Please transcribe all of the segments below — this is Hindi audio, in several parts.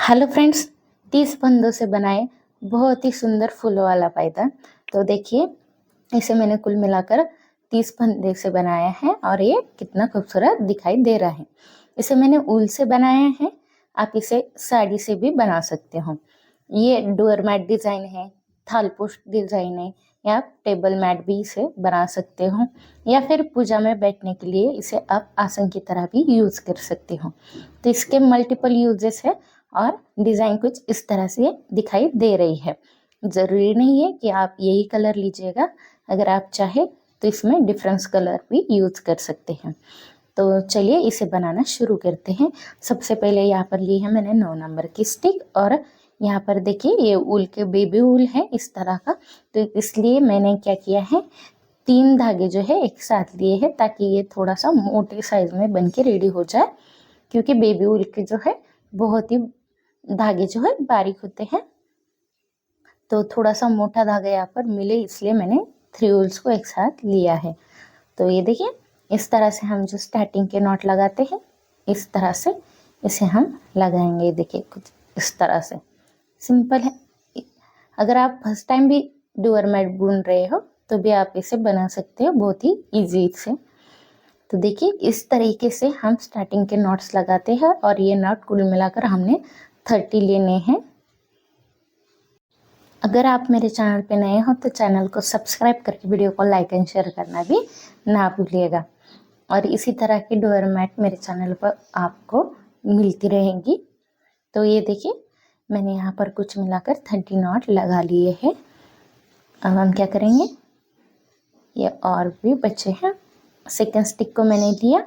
हेलो फ्रेंड्स, 30 फंदों से बनाए बहुत ही सुंदर फूलों वाला पायदान। तो देखिए, इसे मैंने कुल मिलाकर 30 फंदे से बनाया है और ये कितना खूबसूरत दिखाई दे रहा है। इसे मैंने ऊल से बनाया है, आप इसे साड़ी से भी बना सकते हो। ये डोर मैट डिज़ाइन है, थालपोस्ट डिज़ाइन है, या आप टेबल मैट भी इसे बना सकते हो, या फिर पूजा में बैठने के लिए इसे आप आसन की तरह भी यूज़ कर सकते हो। तो इसके मल्टीपल यूजेस है और डिज़ाइन कुछ इस तरह से दिखाई दे रही है। ज़रूरी नहीं है कि आप यही कलर लीजिएगा, अगर आप चाहे तो इसमें डिफरेंस कलर भी यूज़ कर सकते हैं। तो चलिए इसे बनाना शुरू करते हैं। सबसे पहले यहाँ पर ली है मैंने 9 नंबर की स्टिक, और यहाँ पर देखिए ये ऊल के बेबी ऊल है इस तरह का। तो इसलिए मैंने क्या किया है, 3 धागे जो है एक साथ लिए हैं ताकि ये थोड़ा सा मोटे साइज में बन के रेडी हो जाए, क्योंकि बेबी ऊल के जो है बहुत ही धागे जो है बारीक होते हैं। तो थोड़ा सा मोटा धागा यहाँ पर मिले इसलिए मैंने 3 ऊल्स को एक साथ लिया है। तो ये देखिए, इस तरह से हम जो स्टार्टिंग के नॉट लगाते हैं, इस तरह से इसे हम लगाएंगे। देखिए कुछ इस तरह से सिंपल है। अगर आप फर्स्ट टाइम भी डोर मैट बुन रहे हो तो भी आप इसे बना सकते हो बहुत ही ईजी से। तो देखिए, इस तरीके से हम स्टार्टिंग के नॉट्स लगाते हैं और ये नॉट कुल मिलाकर हमने 30 लेने हैं। अगर आप मेरे चैनल पे नए हो तो चैनल को सब्सक्राइब करके वीडियो को लाइक एंड शेयर करना भी ना भूलिएगा। और इसी तरह की डोर मैट मेरे चैनल पर आपको मिलती रहेंगी। तो ये देखिए, मैंने यहाँ पर कुछ मिलाकर 30 नॉट लगा लिए हैं। अब हम क्या करेंगे, ये और भी बचे हैं। सेकंड स्टिक को मैंने लिया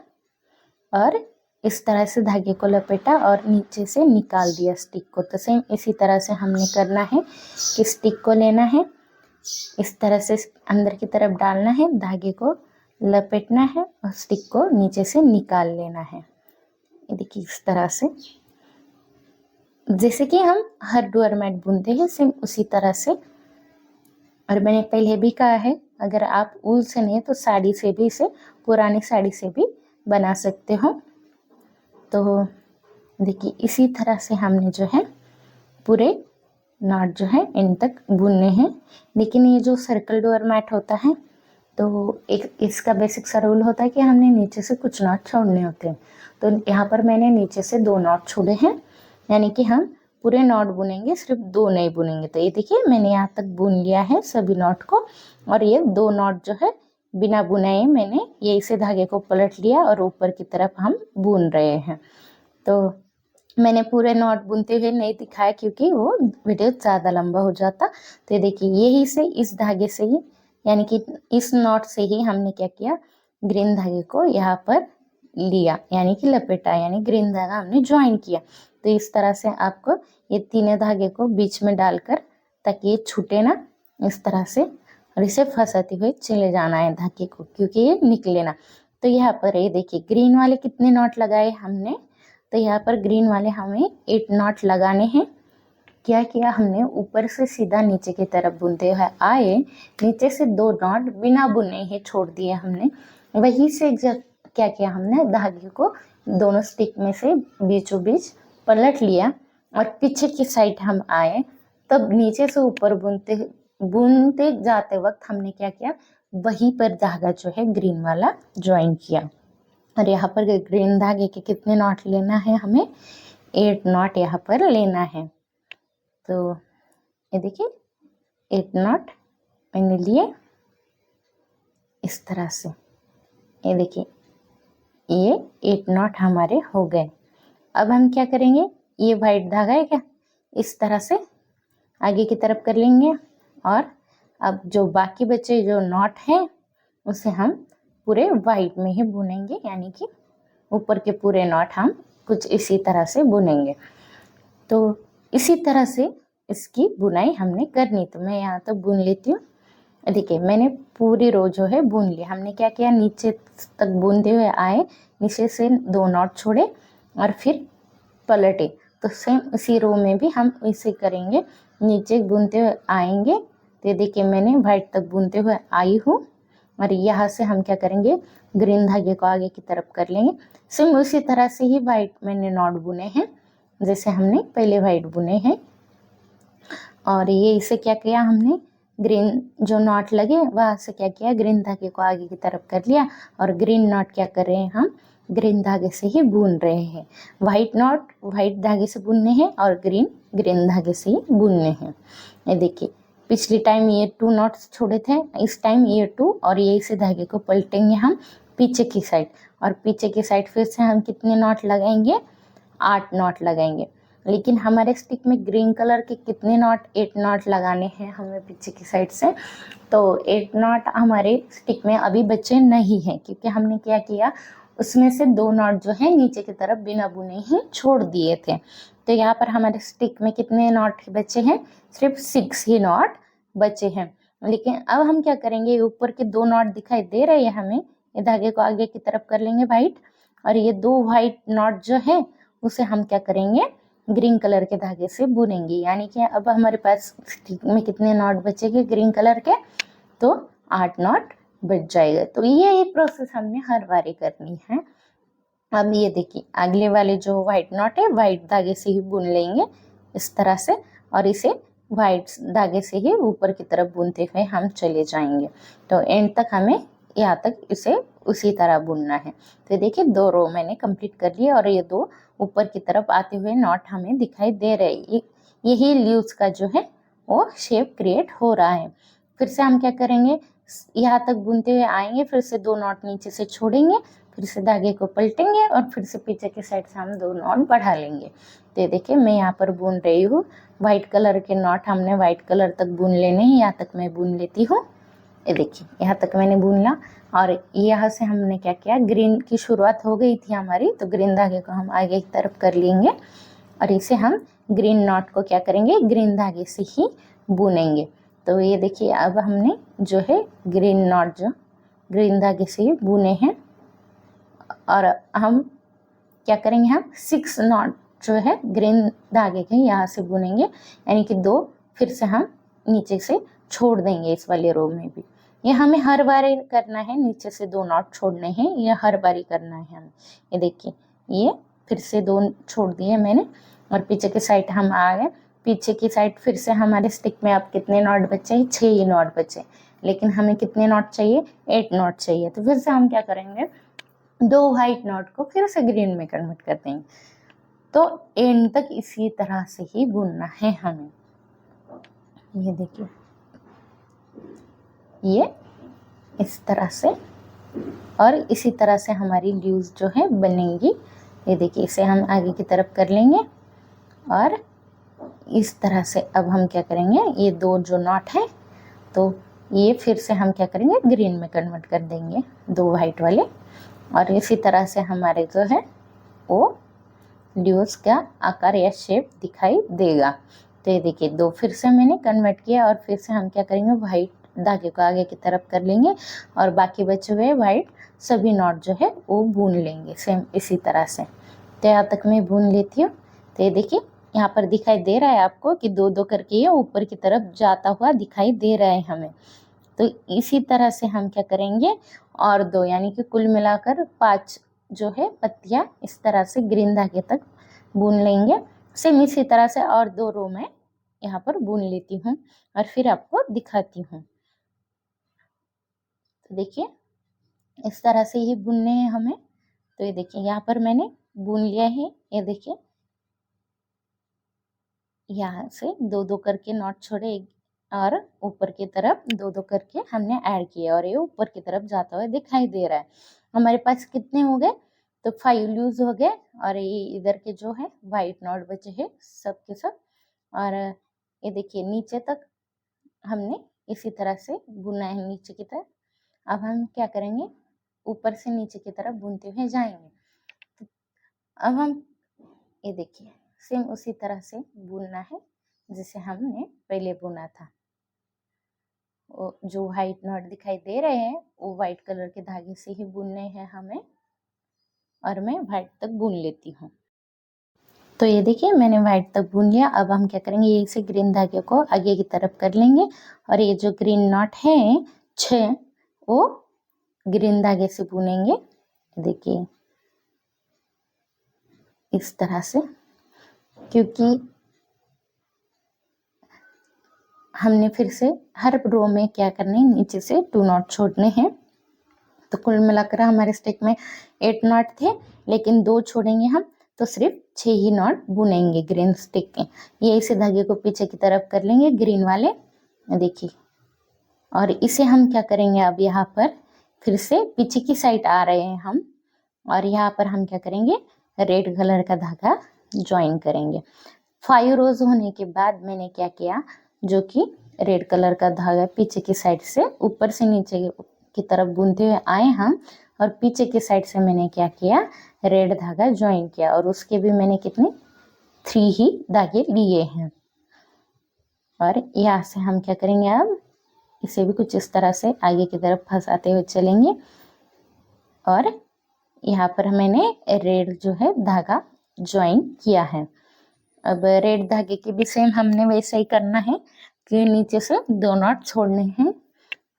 और इस तरह से धागे को लपेटा और नीचे से निकाल दिया स्टिक को। तो सेम इसी तरह से हमने करना है कि स्टिक को लेना है, इस तरह से अंदर की तरफ डालना है, धागे को लपेटना है और स्टिक को नीचे से निकाल लेना है। ये देखिए इस तरह से, जैसे कि हम हर डोर मैट बुनते हैं सेम उसी तरह से। और मैंने पहले भी कहा है, अगर आप ऊल से नहीं तो साड़ी से भी इसे, पुरानी साड़ी से भी बना सकते हो। तो देखिए इसी तरह से हमने जो है पूरे नॉट जो है इन तक बुनने हैं। लेकिन ये जो सर्कल डोर मैट होता है तो एक इसका बेसिक सा रूल होता है कि हमने नीचे से कुछ नॉट छोड़ने होते हैं। तो यहाँ पर मैंने नीचे से 2 नॉट छोड़े हैं, यानी कि हम पूरे नॉट बुनेंगे, सिर्फ 2 नहीं बुनेंगे। तो ये देखिए मैंने यहाँ तक बुन लिया है सभी नॉट को, और ये 2 नॉट जो है बिना बुनाए मैंने ये इसे धागे को पलट लिया और ऊपर की तरफ हम बुन रहे हैं। तो मैंने पूरे नॉट बुनते हुए नहीं दिखाया क्योंकि वो वीडियो ज़्यादा लंबा हो जाता। तो देखिए यही से इस धागे से ही, यानी कि इस नॉट से ही हमने क्या किया, ग्रीन धागे को यहाँ पर लिया, यानी कि लपेटा, यानी ग्रीन धागा हमने ज्वाइन किया। तो इस तरह से आपको ये तीनों धागे को बीच में डालकर, ताकि ये छूटे ना, इस तरह से, और इसे फंसाते हुए चले जाना है धागे को, क्योंकि ये निकले ना। तो यहाँ पर ये देखिए ग्रीन वाले कितने नॉट लगाए हमने, तो यहाँ पर ग्रीन वाले हमें 8 नॉट लगाने हैं। क्या किया हमने, ऊपर से सीधा नीचे की तरफ बुनते हुए आए, नीचे से 2 नॉट बिना बुने ही छोड़ दिए हमने। वहीं से क्या किया हमने, धागे को दोनों स्टिक में से बीचों बीच पलट लिया और पीछे की साइड हम आए। तब नीचे से ऊपर बुनते जाते वक्त हमने क्या किया, वहीं पर धागा जो है ग्रीन वाला ज्वाइन किया। और यहाँ पर ग्रीन धागे के कितने नॉट लेना है हमें, 8 नॉट यहाँ पर लेना है। तो ये देखिए 8 नॉट मैंने लिए इस तरह से। ये देखिए ये 8 नॉट हमारे हो गए। अब हम क्या करेंगे, ये वाइट धागा है क्या, इस तरह से आगे की तरफ कर लेंगे, और अब जो बाकी बचे जो नॉट हैं उसे हम पूरे वाइट में ही बुनेंगे, यानी कि ऊपर के पूरे नॉट हम कुछ इसी तरह से बुनेंगे। तो इसी तरह से इसकी बुनाई हमने करनी। तो मैं यहाँ तक बुन लेती हूँ। देखिए मैंने पूरी रो जो है बुन ली। हमने क्या किया, नीचे तक बुनते हुए आए, नीचे से 2 नॉट छोड़े और फिर पलटे। तो सेम इसी रो में भी हम इसे करेंगे, नीचे बुनते हुए आएंगे। तो देखिए मैंने वाइट तक बुनते हुए आई हूँ, और यहाँ से हम क्या करेंगे, ग्रीन धागे को आगे की तरफ कर लेंगे। सेम उसी तरह से ही वाइट मैंने नॉट बुने हैं, जैसे हमने पहले वाइट बुने हैं। और ये इसे क्या किया हमने, ग्रीन जो नॉट लगे वहाँ से क्या किया, ग्रीन धागे को आगे की तरफ कर लिया और ग्रीन नॉट क्या कर रहे हैं हम, ग्रीन धागे से ही बुन रहे हैं। वाइट नॉट वाइट धागे से बुनने हैं और ग्रीन ग्रीन धागे से ही बुनने हैं। ये देखिए, पिछली टाइम ये 2 नॉट्स छोड़े थे, इस टाइम ये 2 और ये इसे धागे को पलटेंगे हम पीछे की साइड, और पीछे की साइड फिर से हम कितने नॉट लगाएंगे, 8 नॉट लगाएंगे। लेकिन हमारे स्टिक में ग्रीन कलर के कितने नॉट, 8 नॉट लगाने हैं हमें पीछे की साइड से। तो 8 नॉट हमारे स्टिक में अभी बचे नहीं हैं, क्योंकि हमने क्या किया, उसमें से 2 नॉट जो है नीचे की तरफ बिना बुने ही छोड़ दिए थे। तो यहाँ पर हमारे स्टिक में कितने नॉट बचे हैं, सिर्फ 6 ही नॉट बचे हैं। लेकिन अब हम क्या करेंगे, ऊपर के 2 नॉट दिखाई दे रहे हैं हमें, ये धागे को आगे की तरफ कर लेंगे वाइट, और ये 2 वाइट नॉट जो है उसे हम क्या करेंगे, ग्रीन कलर के धागे से बुनेंगे। यानी कि अब हमारे पास स्टिक में कितने नॉट बचेंगे ग्रीन कलर के, तो 8 नॉट बच जाएगा। तो ये प्रोसेस हमने हर बारी करनी है। अब ये देखिए, अगले वाले जो व्हाइट नॉट है व्हाइट धागे से ही बुन लेंगे इस तरह से, और इसे व्हाइट धागे से ही ऊपर की तरफ बुनते हुए हम चले जाएंगे। तो एंड तक हमें यहाँ तक इसे उसी तरह बुनना है। तो देखिए 2 रो मैंने कंप्लीट कर लिए, और ये 2 ऊपर की तरफ आते हुए नॉट हमें दिखाई दे रहे हैं। यही लीव्स का जो है वो शेप क्रिएट हो रहा है। फिर से हम क्या करेंगे, यहाँ तक बुनते हुए आएंगे, फिर से 2 नॉट नीचे से छोड़ेंगे, फिर से धागे को पलटेंगे और फिर से पीछे की साइड से हम 2 नॉट बढ़ा लेंगे। तो ये देखिए मैं यहाँ पर बुन रही हूँ, व्हाइट कलर के नॉट हमने व्हाइट कलर तक बुन लेने हैं, यहाँ तक मैं बुन लेती हूँ। ये देखिए यहाँ तक मैंने बुन ला, और यहाँ से हमने क्या किया, ग्रीन की शुरुआत हो गई थी हमारी, तो ग्रीन धागे को हम आगे की तरफ कर लेंगे, और इसे हम ग्रीन नॉट को क्या करेंगे, ग्रीन धागे से ही बुनेंगे। तो ये देखिए अब हमने जो है ग्रीन नॉट जो ग्रीन धागे से ही बुने हैं, और हम क्या करेंगे, हम 6 नॉट जो है ग्रीन धागे के यहाँ से बुनेंगे, यानी कि 2 फिर से हम नीचे से छोड़ देंगे इस वाले रो में भी। ये हमें हर बार करना है, नीचे से 2 नॉट छोड़ने हैं, ये हर बारी करना है हमें। ये देखिए ये फिर से 2 छोड़ दिए मैंने, और पीछे की साइड हम आ गए। पीछे की साइड फिर से हमारे स्टिक में अब कितने नॉट बचे हैं, 6 ही नॉट बचे, लेकिन हमें कितने नॉट चाहिए, 8 नॉट चाहिए। तो फिर से हम क्या करेंगे, 2 व्हाइट नॉट को फिर से ग्रीन में कन्वर्ट कर देंगे। तो एंड तक इसी तरह से ही बुनना है हमें। ये देखिए ये इस तरह से, और इसी तरह से हमारी लीव्स जो है बनेंगी। ये देखिए इसे हम आगे की तरफ कर लेंगे, और इस तरह से अब हम क्या करेंगे, ये 2 जो नॉट है तो ये फिर से हम क्या करेंगे, ग्रीन में कन्वर्ट कर देंगे 2 वाइट वाले, और इसी तरह से हमारे जो है वो लीव्स का आकार या शेप दिखाई देगा। तो ये देखिए 2 फिर से मैंने कन्वर्ट किया, और फिर से हम क्या करेंगे, वाइट धागे को आगे की तरफ कर लेंगे, और बाकी बचे हुए वाइट सभी नॉट जो है वो बुन लेंगे सेम इसी तरह से। तो यहाँ तक मैं बुन लेती हूँ। तो ये देखिए यहाँ पर दिखाई दे रहा है आपको कि 2-2 करके ये ऊपर की तरफ जाता हुआ दिखाई दे रहा है हमें। तो इसी तरह से हम क्या करेंगे, और 2 यानी कि कुल मिलाकर 5 जो है पत्तियाँ इस तरह से ग्रीन धागे तक बुन लेंगे। सेम इसी तरह से और 2 रो में यहाँ पर बुन लेती हूँ, और फिर आपको दिखाती हूँ। तो देखिए इस तरह से ही बुनने हैं हमें। तो ये देखिए यहाँ पर मैंने बुन लिया है, ये देखिए यहाँ से 2-2 करके नॉट छोड़े, और ऊपर की तरफ 2-2 करके हमने ऐड किया, और ये ऊपर की तरफ जाता हुआ दिखाई दे रहा है। हमारे पास कितने हो गए, तो 5 लूज हो गए, और ये इधर के जो है वाइट नॉट बचे हैं सब के सब। और ये देखिए नीचे तक हमने इसी तरह से बुना है नीचे की तरफ। अब हम क्या करेंगे, ऊपर से नीचे की तरफ बुनते हुए जाएंगे। तो अब हम ये देखिए सेम उसी तरह से बुनना है जैसे हमने पहले बुना था। जो व्हाइट नॉट दिखाई दे रहे हैं वो व्हाइट कलर के धागे से ही बुनने हैं हमें, और मैं व्हाइट तक बुन लेती हूँ। तो ये देखिए मैंने व्हाइट तक बुन लिया। अब हम क्या करेंगे, ये से ग्रीन धागे को आगे की तरफ कर लेंगे, और ये जो ग्रीन नॉट है 6 वो ग्रीन धागे से बुनेंगे। देखिए इस तरह से, क्योंकि हमने फिर से हर रो में क्या करना है, नीचे से 2 नॉट छोड़ने हैं। तो कुल मिलाकर हमारे स्टिक में 8 नॉट थे, लेकिन 2 छोड़ेंगे हम तो सिर्फ 6 ही नॉट बुनेंगे ग्रीन स्टिक के। ये इसे धागे को पीछे की तरफ कर लेंगे ग्रीन वाले, देखिए। और इसे हम क्या करेंगे, अब यहाँ पर फिर से पीछे की साइड आ रहे हैं हम, और यहाँ पर हम क्या करेंगे, रेड कलर का धागा ज्वाइन करेंगे। 5 रोज होने के बाद मैंने क्या किया, जो कि रेड कलर का धागा पीछे की साइड से ऊपर से नीचे की तरफ बुनते हुए आए हम, और पीछे की साइड से मैंने क्या किया, रेड धागा ज्वाइन किया, और उसके भी मैंने कितने 3 ही धागे लिए हैं। और यहाँ से हम क्या करेंगे, अब इसे भी कुछ इस तरह से आगे की तरफ फंसाते हुए चलेंगे। और यहाँ पर मैंने रेड जो है धागा ज्वाइन किया है। अब रेड धागे की भी सेम हमने वैसे ही करना है कि नीचे से 2 नॉट छोड़ने हैं,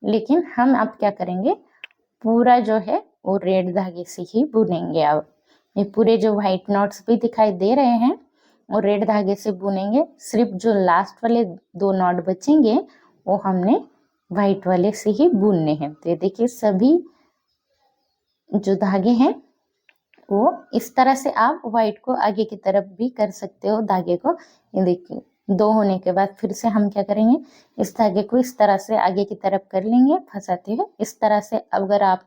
लेकिन हम अब क्या करेंगे, पूरा जो है वो रेड धागे से ही बुनेंगे। अब ये पूरे जो व्हाइट नॉट्स भी दिखाई दे रहे हैं वो रेड धागे से बुनेंगे। सिर्फ जो लास्ट वाले 2 नॉट बचेंगे वो हमने व्हाइट वाले से ही बुनने हैं। तो ये देखिए, सभी जो धागे हैं वो इस तरह से आप व्हाइट को आगे की तरफ भी कर सकते हो धागे को। ये देखिए, 2 होने के बाद फिर से हम क्या करेंगे, इस धागे को इस तरह से आगे की तरफ कर लेंगे फंसाते हुए। इस तरह से अगर आप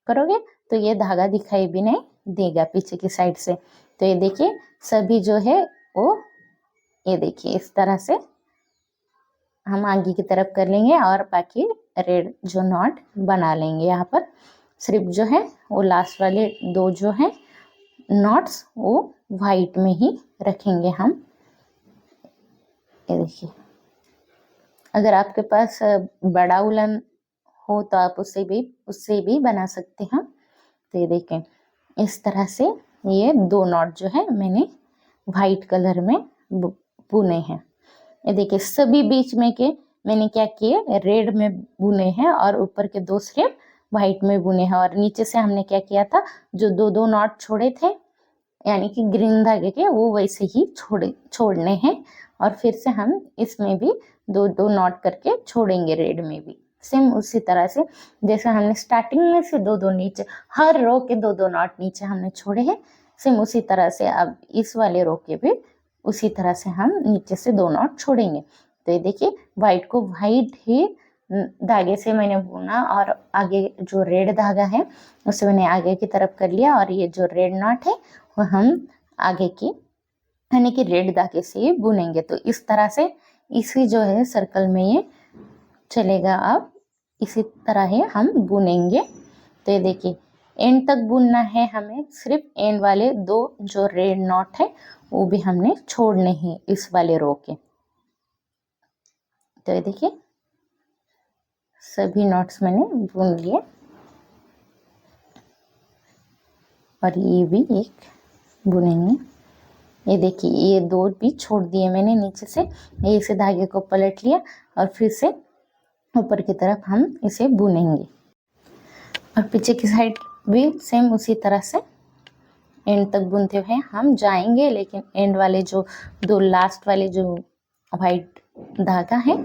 करोगे तो ये धागा दिखाई भी नहीं देगा पीछे की साइड से। तो ये देखिए, सभी जो है वो ये देखिए इस तरह से हम आगे की तरफ कर लेंगे, और बाकी रेड जो नॉट बना लेंगे। यहाँ पर सिर्फ जो है वो लास्ट वाले 2 जो है नॉट्स वो व्हाइट में ही रखेंगे हम। ये देखिए, अगर आपके पास बड़ा उलन हो तो आप उससे भी बना सकते हैं। तो ये देखें, इस तरह से ये 2 नॉट जो है मैंने व्हाइट कलर में बुने हैं। ये देखिए, सभी बीच में के मैंने क्या किए, रेड में बुने हैं, और ऊपर के 2 सिर्फ व्हाइट में बुने हैं। और नीचे से हमने क्या किया था, जो 2 नॉट छोड़े थे यानी कि ग्रीन धागे के, वो वैसे ही छोड़ने हैं। और फिर से हम इसमें भी 2 नॉट करके छोड़ेंगे रेड में भी, सेम उसी तरह से जैसे हमने स्टार्टिंग में से 2 नीचे, हर रो के 2 नॉट नीचे हमने छोड़े हैं, सेम उसी तरह से अब इस वाले रो के भी उसी तरह से हम नीचे से 2 नॉट छोड़ेंगे। तो ये देखिए, व्हाइट को व्हाइट ही धागे से मैंने बुना, और आगे जो रेड धागा है उसे मैंने आगे की तरफ कर लिया, और ये जो रेड नॉट है वो हम आगे की यानी कि रेड धागे से ही बुनेंगे। तो इस तरह से इसी जो है सर्कल में ये चलेगा। अब इसी तरह ही हम बुनेंगे। तो ये देखिए, एंड तक बुनना है हमें, सिर्फ एंड वाले 2 जो रेड नॉट है वो भी हमने छोड़ने हैं इस वाले रो के। तो ये देखिए, सभी नॉट्स मैंने बुन लिए, और ये भी एक बुनेंगे। ये देखिए, ये 2 भी छोड़ दिए मैंने नीचे से। ये इसे धागे को पलट लिया, और फिर से ऊपर की तरफ हम इसे बुनेंगे, और पीछे की साइड भी सेम उसी तरह से एंड तक बुनते हुए हम जाएंगे। लेकिन एंड वाले जो 2 लास्ट वाले जो वाइट धागा है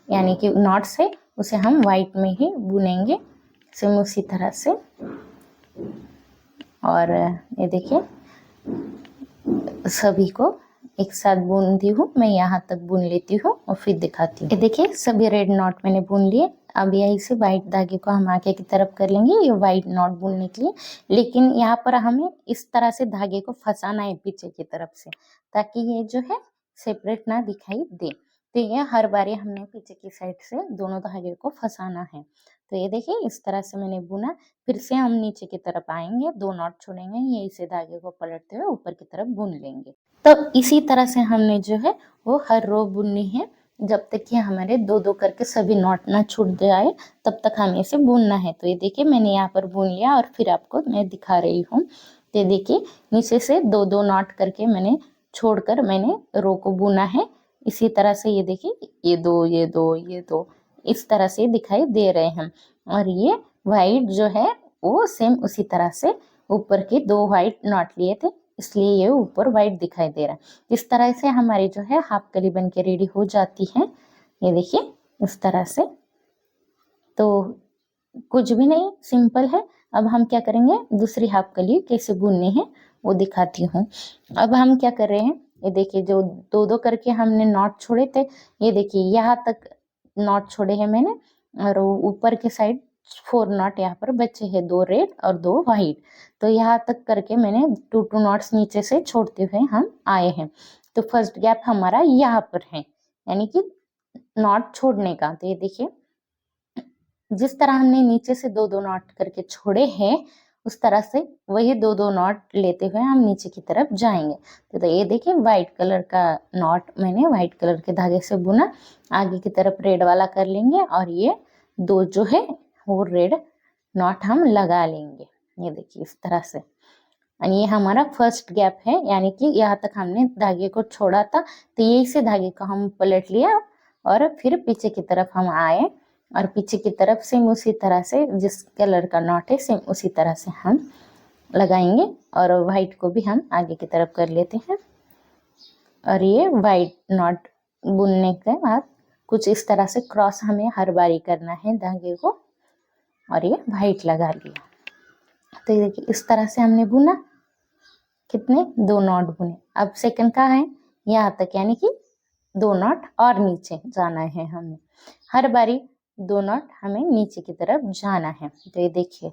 यानी कि नॉट्स है, उसे हम वाइट में ही बुनेंगे सेम उसी तरह से। और ये देखिए, सभी को एक साथ बुनती हूँ मैं, यहाँ तक बुन लेती हूँ और फिर दिखाती हूँ। ये देखिए, सभी रेड नॉट मैंने बुन लिए। अब यहीं से वाइट धागे को हम आगे की तरफ कर लेंगे ये वाइट नॉट बुनने के लिए। लेकिन यहाँ पर हमें इस तरह से धागे को फंसाना है पीछे की तरफ से, ताकि ये जो है सेपरेट ना दिखाई दे। तो ये हर बारी हमने पीछे की साइड से दोनों धागे को फंसाना है। तो ये देखिए, इस तरह से मैंने बुना। फिर से हम नीचे की तरफ आएंगे, 2 नॉट छोड़ेंगे, यहीं से धागे को पलटते हुए ऊपर की तरफ बुन लेंगे। तो इसी तरह से हमने जो है वो हर रो बुननी है, जब तक कि हमारे 2-2 करके सभी नॉट ना छूट जाए तब तक हमें इसे बुनना है। तो ये देखिए, मैंने यहाँ पर बुन लिया और फिर आपको मैं दिखा रही हूँ। तो देखिए, नीचे से 2-2 नॉट करके मैंने छोड़कर मैंने रो को बुना है। इसी तरह से ये देखिए, ये 2 ये 2 ये 2 इस तरह से दिखाई दे रहे हैं। और ये वाइट जो है वो सेम उसी तरह से ऊपर के 2 वाइट नॉट लिए थे, इसलिए ये ऊपर वाइट दिखाई दे रहा है। इस तरह से हमारी जो है हाफ कली बन के रेडी हो जाती है। ये देखिए इस तरह से। तो कुछ भी नहीं, सिंपल है। अब हम क्या करेंगे, दूसरी हाफ कली कैसे बुननी है वो दिखाती हूँ। अब हम क्या कर रहे हैं, ये देखिए जो दो दो करके हमने नॉट छोड़े थे, ये देखिए यहाँ तक नॉट छोड़े हैं मैंने, और ऊपर के साइड 4 नॉट यहाँ पर बचे हैं, 2 रेड और 2 वाइट। तो यहाँ तक करके मैंने 2 नॉट्स नीचे से छोड़ते हुए हम आए हैं। तो फर्स्ट गैप हमारा यहाँ पर है, यानी कि नॉट छोड़ने का। तो ये देखिए जिस तरह हमने नीचे से 2 नॉट करके छोड़े हैं, उस तरह से वही 2 नॉट लेते हुए हम नीचे की तरफ जाएंगे। तो ये देखिए व्हाइट कलर का नॉट मैंने व्हाइट कलर के धागे से बुना, आगे की तरफ रेड वाला कर लेंगे और ये 2 जो है वो रेड नॉट हम लगा लेंगे। ये देखिए इस तरह से। और ये हमारा फर्स्ट गैप है, यानी कि यहाँ तक हमने धागे को छोड़ा था, तो यही से धागे को हम पलट लिया और फिर पीछे की तरफ हम आए, और पीछे की तरफ सेम उसी तरह से जिस कलर का नॉट है सेम उसी तरह से हम लगाएंगे। और वाइट को भी हम आगे की तरफ कर लेते हैं। और ये वाइट नॉट बुनने के बाद कुछ इस तरह से क्रॉस हमें हर बारी करना है धागे को, और ये वाइट लगा लिया। तो ये देखिए इस तरह से हमने बुना, कितने 2 नॉट बुने। अब सेकंड का है यहाँ तक, यानी कि 2 नॉट और नीचे जाना है हमें, हर बारी 2 नॉट हमें नीचे की तरफ जाना है। तो ये देखिए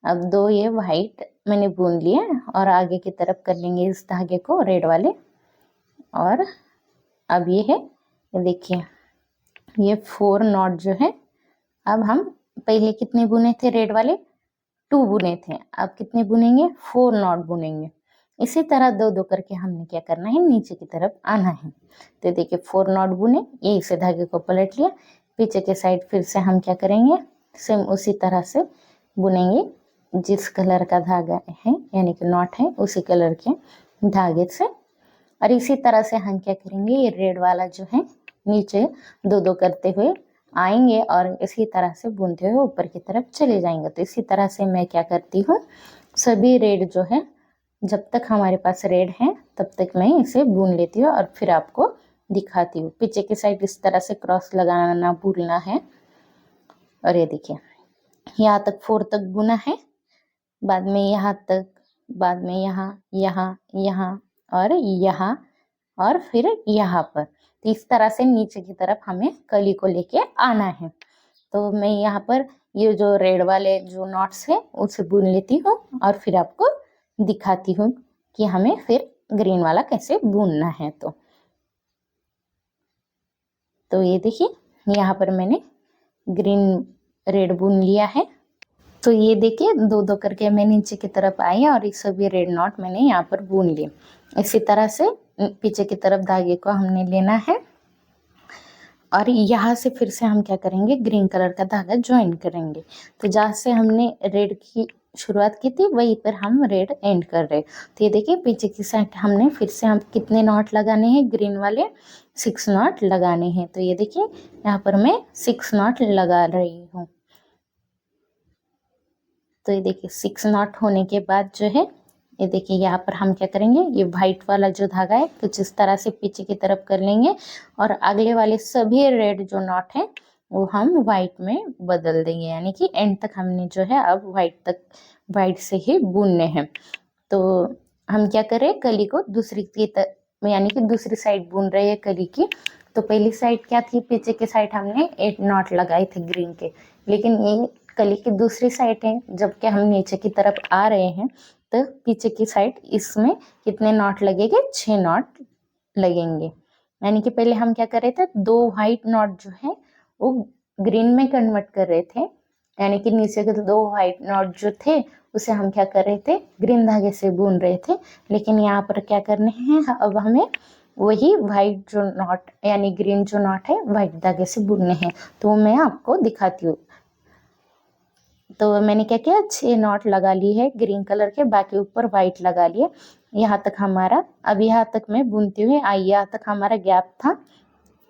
अब 2 ये वाइट मैंने बुन लिए और आगे की तरफ कर लेंगे इस धागे को रेड वाले। और अब ये है, ये देखिए ये 4 नॉट जो है, अब हम पहले कितने बुने थे रेड वाले, 2 बुने थे, अब कितने बुनेंगे 4 नॉट बुनेंगे। इसी तरह 2 करके हमने क्या करना है, नीचे की तरफ आना है। तो देखिए 4 नॉट बुने, यही से धागे को पलट लिया, पीछे के साइड फिर से हम क्या करेंगे, सेम उसी तरह से बुनेंगे जिस कलर का धागा है यानी कि नॉट है उसी कलर के धागे से। और इसी तरह से हम क्या करेंगे, ये रेड वाला जो है नीचे 2 करते हुए आएंगे और इसी तरह से बुनते हुए ऊपर की तरफ चले जाएंगे। तो इसी तरह से मैं क्या करती हूँ, सभी रेड जो है जब तक हमारे पास रेड है तब तक मैं इसे बुन लेती हूँ और फिर आपको दिखाती हूँ। पीछे की साइड इस तरह से क्रॉस लगाना भूलना है। और ये देखिए यहाँ तक 4 तक बुना है, बाद में यहाँ तक, बाद में यहाँ यहाँ यहाँ और यहाँ, और फिर यहाँ पर। तो इस तरह से नीचे की तरफ हमें कली को लेके आना है। तो मैं यहाँ पर ये जो रेड वाले जो नॉट्स है उसे बुन लेती हूँ और फिर आपको दिखाती हूँ कि हमें फिर ग्रीन वाला कैसे बुनना है। तो ये देखिए यहाँ पर मैंने ग्रीन रेड बुन लिया है। तो ये देखिए 2 करके मैं नीचे की तरफ आई और इस सभी रेड नॉट मैंने यहाँ पर बुन लिए। इसी तरह से पीछे की तरफ धागे को हमने लेना है और यहाँ से फिर से हम क्या करेंगे, ग्रीन कलर का धागा ज्वाइन करेंगे। तो जहाँ से हमने रेड की शुरुआत की थी वहीं पर हम रेड एंड कर रहे। तो ये देखिए पीछे की साइड हमने फिर से हम कितने नॉट लगाने हैं, ग्रीन वाले 6 नॉट लगाने हैं। तो ये देखिए यहाँ पर मैं 6 नॉट लगा रही हूँ। तो ये देखिए 6 नॉट होने के बाद जो है, ये देखिए यहाँ पर हम क्या करेंगे, ये वाइट वाला जो धागा है कुछ इस तरह से पीछे की तरफ कर लेंगे और अगले वाले सभी रेड जो नॉट है वो हम वाइट में बदल देंगे, यानी कि एंड तक हमने जो है अब वाइट से ही बुनने हैं। तो हम क्या करें, कली को दूसरी की यानी कि दूसरी साइड बुन रहे हैं कली की। तो पहली साइड क्या थी, पीछे की साइड हमने 8 नॉट लगाए थे ग्रीन के, लेकिन ये कली की दूसरी साइड है, जबकि हम नीचे की तरफ आ रहे हैं तो पीछे की साइड इसमें कितने नॉट लगेंगे, 6 नॉट लगेंगे। यानी कि पहले हम क्या कर रहे थे, 2 वाइट नॉट जो है वो ग्रीन में कन्वर्ट कर रहे थे, यानी कि नीचे के 2 वाइट नॉट जो थे उसे हम क्या कर रहे थे, ग्रीन धागे से बुन रहे थे। लेकिन यहाँ पर क्या करने हैं, अब हमें वही वाइट जो नॉट यानी ग्रीन जो नॉट है वाइट धागे से बुनने हैं। तो मैं आपको दिखाती हूँ। तो मैंने क्या किया, 6 नॉट लगा ली है ग्रीन कलर के, बाकी ऊपर वाइट लगा लिए। यहाँ तक हमारा, अब यहाँ तक मैं बुनती हुई आई, यहाँ तक हमारा गैप था,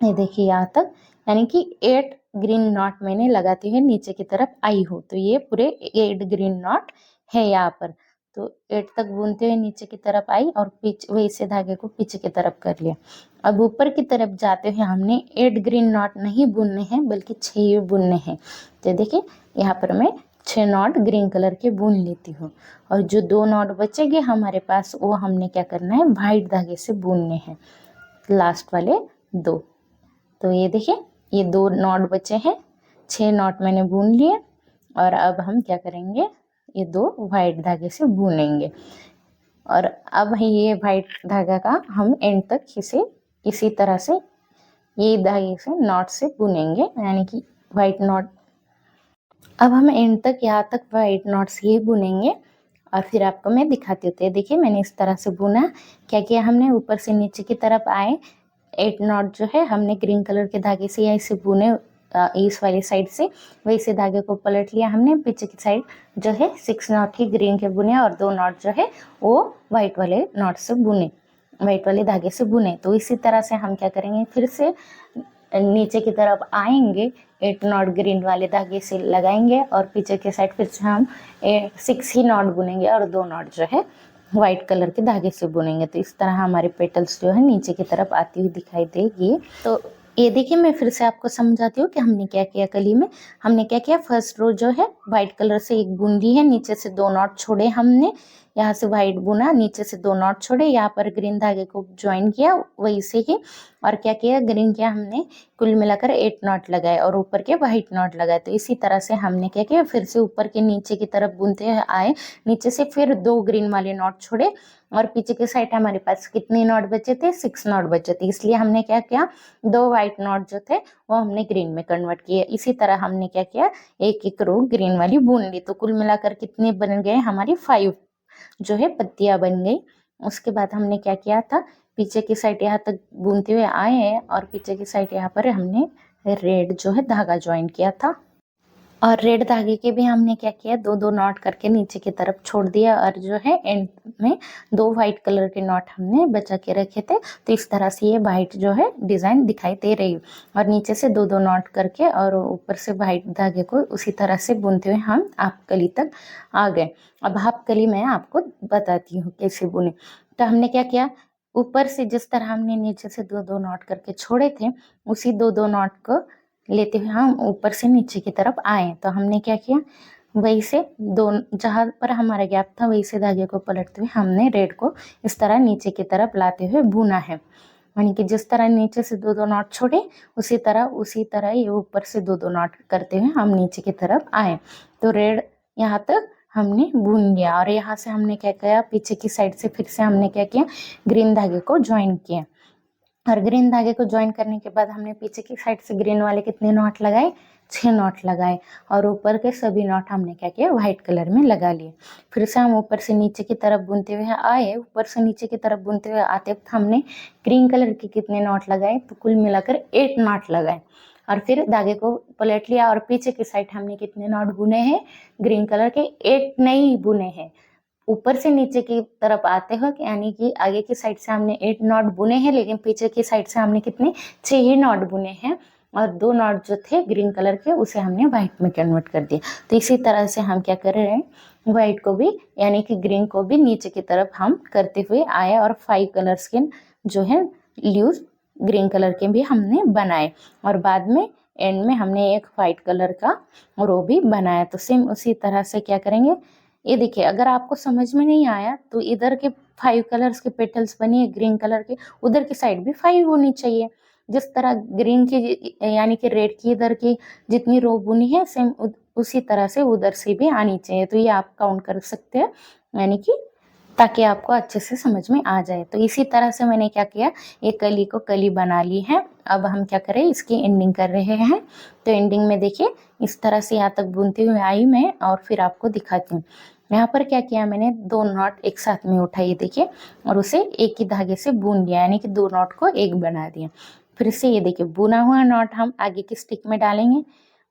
ये देखिए यहाँ तक, यानी कि 8 ग्रीन नॉट मैंने लगाती हुई नीचे की तरफ आई हूँ। तो ये पूरे 8 ग्रीन नॉट है यहाँ पर। तो 8 तक बुनते हुए नीचे की तरफ आई और वही से धागे को पीछे की तरफ कर लिया। अब ऊपर की तरफ जाते हुए हमने 8 ग्रीन नॉट नहीं बुनने हैं बल्कि 6 ही बुनने हैं। तो देखिए यहाँ पर मैं 6 नॉट ग्रीन कलर के बुन लेती हूँ और जो 2 नॉट बचेंगे हमारे पास वो हमने क्या करना है, वाइट धागे से बुनने हैं, लास्ट वाले 2। तो ये देखिए ये 2 नॉट बचे हैं, 6 नॉट मैंने बुन लिए और अब हम क्या करेंगे, ये 2 वाइट धागे से बुनेंगे और अब ये वाइट धागा का हम एंड तक इसी तरह से ये धागे से नॉट से बुनेंगे, यानी कि वाइट नॉट। अब हम एंड तक यहाँ तक वाइट नॉट से ही बुनेंगे और फिर आपको मैं दिखाती हूँ। देखिए मैंने इस तरह से बुना। क्या किया हमने, ऊपर से नीचे की तरफ आए, 8 नॉट जो है हमने ग्रीन कलर के धागे से ऐसे बुने इस वाली साइड से, वैसे धागे को पलट लिया हमने, पीछे की साइड जो है 6 नॉट ही ग्रीन के बुने और 2 नॉट जो है वो वाइट वाले नॉट से बुने, वाइट वाले धागे से बुने। तो इसी तरह से हम क्या करेंगे, फिर से नीचे की तरफ आएंगे, 8 नॉट ग्रीन वाले धागे से लगाएंगे और पीछे के साइड फिर से हम 6 ही नॉट बुनेंगे और 2 नॉट जो है वाइट कलर के धागे से बुनेंगे। तो इस तरह हमारे पेटल्स जो है नीचे की तरफ आती हुई दिखाई देगी। तो ये देखिए मैं फिर से आपको समझाती हूँ कि हमने क्या किया कली में। हमने क्या किया, फर्स्ट रो जो है वाइट कलर से एक बुन ली है, नीचे से 2 नॉट छोड़े हमने, यहाँ से वाइट बुना, नीचे से 2 नॉट छोड़े, यहाँ पर ग्रीन धागे को ज्वाइन किया वही से ही, और क्या किया, ग्रीन किया हमने, कुल मिलाकर 8 नॉट लगाए और ऊपर के वाइट नॉट लगाए। तो इसी तरह से हमने क्या किया, फिर से ऊपर के नीचे की तरफ बुनते आए, नीचे से फिर 2 ग्रीन वाले नॉट छोड़े और पीछे के साइड हमारे पास कितने नॉट बचे थे, 6 नॉट बचे थे, इसलिए हमने क्या किया, 2 वाइट नॉट जो थे वो हमने ग्रीन में कन्वर्ट किए। इसी तरह हमने क्या किया, एक एक रो ग्रीन वाली बुन ली। तो कुल मिलाकर कितने बन गए हमारी 5 जो है पत्तियां बन गई। उसके बाद हमने क्या किया था, पीछे की साइड यहाँ तक बुनते हुए आए हैं और पीछे की साइड यहाँ पर हमने रेड जो है धागा ज्वाइन किया था और रेड धागे के भी हमने क्या किया, 2 नॉट करके नीचे की तरफ छोड़ दिया और जो है एंड में 2 वाइट कलर के नॉट हमने बचा के रखे थे। तो इस तरह से ये वाइट जो है डिजाइन दिखाई दे रही है और नीचे से 2 नॉट करके और ऊपर से वाइट धागे को उसी तरह से बुनते हुए हम हाफ कली तक आ गए। अब हाफ कली मैं आपको बताती हूँ कैसे बुने। तो हमने क्या किया, ऊपर से जिस तरह हमने नीचे से 2 नॉट करके छोड़े थे, उसी 2 नॉट को लेते हुए हम ऊपर से नीचे की तरफ आए। तो हमने क्या किया, वही से जहाँ पर हमारा गैप था वही से धागे को पलटते हुए हमने रेड को इस तरह नीचे की तरफ लाते हुए बुना है। यानी कि जिस तरह नीचे से 2 नॉट छोड़े उसी तरह ये ऊपर से 2 नॉट करते हुए हम नीचे की तरफ आए। तो रेड यहाँ तक हमने बुन लिया और यहाँ से हमने क्या किया, पीछे की साइड से फिर से हमने क्या किया, ग्रीन धागे को ज्वाइन किया और ग्रीन धागे को ज्वाइन करने के बाद हमने पीछे की साइड से ग्रीन वाले कितने नॉट लगाए, 6 नॉट लगाए और ऊपर के सभी नॉट हमने क्या किया, व्हाइट कलर में लगा लिए। फिर से हम ऊपर से नीचे की तरफ बुनते हुए आए, ऊपर से नीचे की तरफ बुनते हुए आते वक्त हमने ग्रीन कलर के कितने नॉट लगाए, तो कुल मिलाकर 8 नॉट लगाए और फिर धागे को पलट लिया और पीछे की साइड हमने कितने नॉट बुने हैं, ग्रीन कलर के 8 नहीं बुने हैं। ऊपर से नीचे की तरफ आते हो यानी कि आगे की साइड से हमने 8 नॉट बुने हैं, लेकिन पीछे की साइड से हमने कितने 6 ही नॉट बुने हैं और 2 नॉट जो थे ग्रीन कलर के उसे हमने व्हाइट में कन्वर्ट कर दिया। तो इसी तरह से हम क्या कर रहे हैं, व्हाइट को भी यानी कि ग्रीन को भी नीचे की तरफ हम करते हुए आए और 5 कलर्स के जो है लीव्स ग्रीन कलर के भी हमने बनाए और बाद में एंड में हमने एक वाइट कलर का रो भी बनाया। तो सेम उसी तरह से क्या करेंगे, ये देखिए अगर आपको समझ में नहीं आया तो इधर के 5 कलर्स के पेटल्स बनी है ग्रीन कलर के, उधर की साइड भी 5 होनी चाहिए। जिस तरह ग्रीन की यानी कि रेड की इधर की जितनी रो बुनी है सेम उसी तरह से उधर से भी आनी चाहिए। तो ये आप काउंट कर सकते हैं, यानी कि ताकि आपको अच्छे से समझ में आ जाए। तो इसी तरह से मैंने क्या किया, ये कली को कली बना ली है। अब हम क्या करें, इसकी एंडिंग कर रहे हैं। तो एंडिंग में देखिए इस तरह से यहाँ तक बुनते हुए आई मैं और फिर आपको दिखाती हूँ। यहाँ पर क्या किया मैंने, 2 नॉट एक साथ में उठाई देखिए और उसे एक ही धागे से बुन लिया, यानी कि 2 नॉट को एक बना दिया। फिर से ये देखिए बुना हुआ नॉट हम आगे की स्टिक में डालेंगे,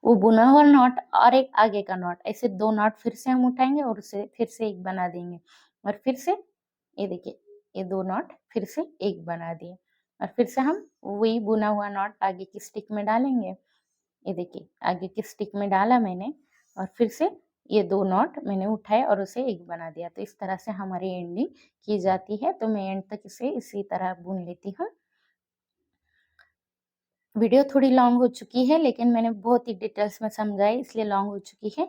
वो बुना हुआ नॉट और एक आगे का नॉट, ऐसे 2 नॉट फिर से हम उठाएंगे और उसे फिर से एक बना देंगे और फिर से ये देखिए ये 2 नॉट फिर से एक बना दिए और फिर से हम वही बुना हुआ नॉट आगे की स्टिक में डालेंगे। ये देखिए आगे की स्टिक में डाला मैंने और फिर से ये 2 नॉट मैंने उठाए और उसे एक बना दिया। तो इस तरह से हमारी एंडिंग की जाती है। तो मैं एंड तक इसे इसी तरह बुन लेती हूँ। वीडियो थोड़ी लॉन्ग हो चुकी है, लेकिन मैंने बहुत ही डिटेल्स में समझाई, इसलिए लॉन्ग हो चुकी है।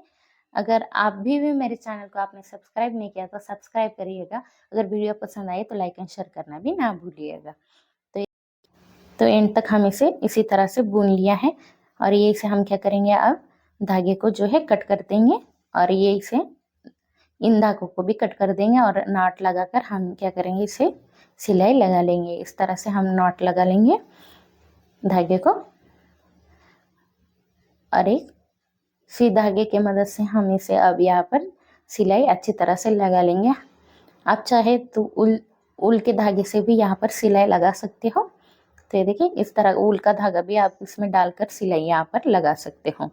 अगर आप भी मेरे चैनल को आपने सब्सक्राइब नहीं किया तो सब्सक्राइब करिएगा। अगर वीडियो पसंद आए तो लाइक एंड शेयर करना भी ना भूलिएगा। तो एंड तक हम इसे इसी तरह से बुन लिया है। और ये इसे हम क्या करेंगे, अब धागे को जो है कट कर देंगे और ये इसे इन धागों को भी कट कर देंगे और नॉट लगाकर हम क्या करेंगे, इसे सिलाई लगा लेंगे। इस तरह से हम नॉट लगा लेंगे धागे को और एक सी धागे की मदद से हम इसे अब यहाँ पर सिलाई अच्छी तरह से लगा लेंगे। आप चाहे तो उल के धागे से भी यहाँ पर सिलाई लगा सकते हो। तो ये देखिए, इस तरह ऊल का धागा भी आप इसमें डालकर सिलाई यहाँ पर लगा सकते हो।